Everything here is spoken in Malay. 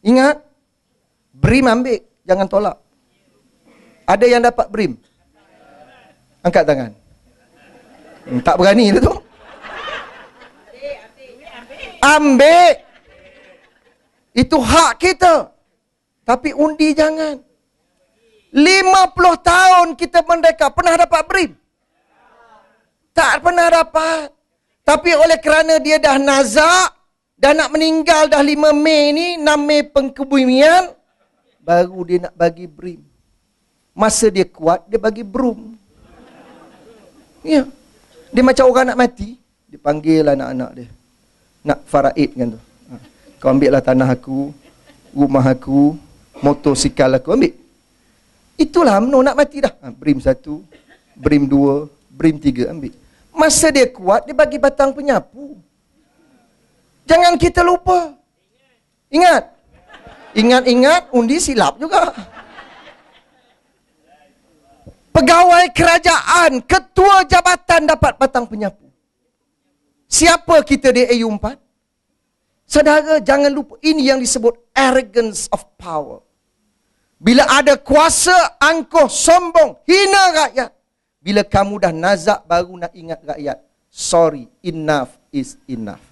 Ingat, BRIM ambil, jangan tolak. Ada yang dapat BRIM? Angkat tangan. Tak berani tu. Ambil. Itu hak kita. Tapi undi jangan. 50 tahun kita merdeka, pernah dapat BRIM? Tak pernah dapat. Tapi oleh kerana dia dah nazak, dah nak meninggal dah 5 Mei ni, 6 Mei pengkebumian, baru dia nak bagi BRIM. Masa dia kuat, dia bagi BRUM. Ya. Dia macam orang nak mati, dia panggil anak-anak dia. Nak faraid kan tu. Kau ambil lah tanah aku, rumah aku, motosikal aku, ambil. Itulah UMNO nak mati dah. BRIM 1, BRIM 2, BRIM 3, ambil. Masa dia kuat, dia bagi batang penyapu. Jangan kita lupa. Ingat. Ingat-ingat, undi silap juga. Pegawai kerajaan, ketua jabatan dapat batang penyapu. Siapa kita di AU4? Saudara, jangan lupa. Ini yang disebut arrogance of power. Bila ada kuasa, angkuh, sombong, hina rakyat. Bila kamu dah nazak, baru nak ingat rakyat. Sorry, enough is enough.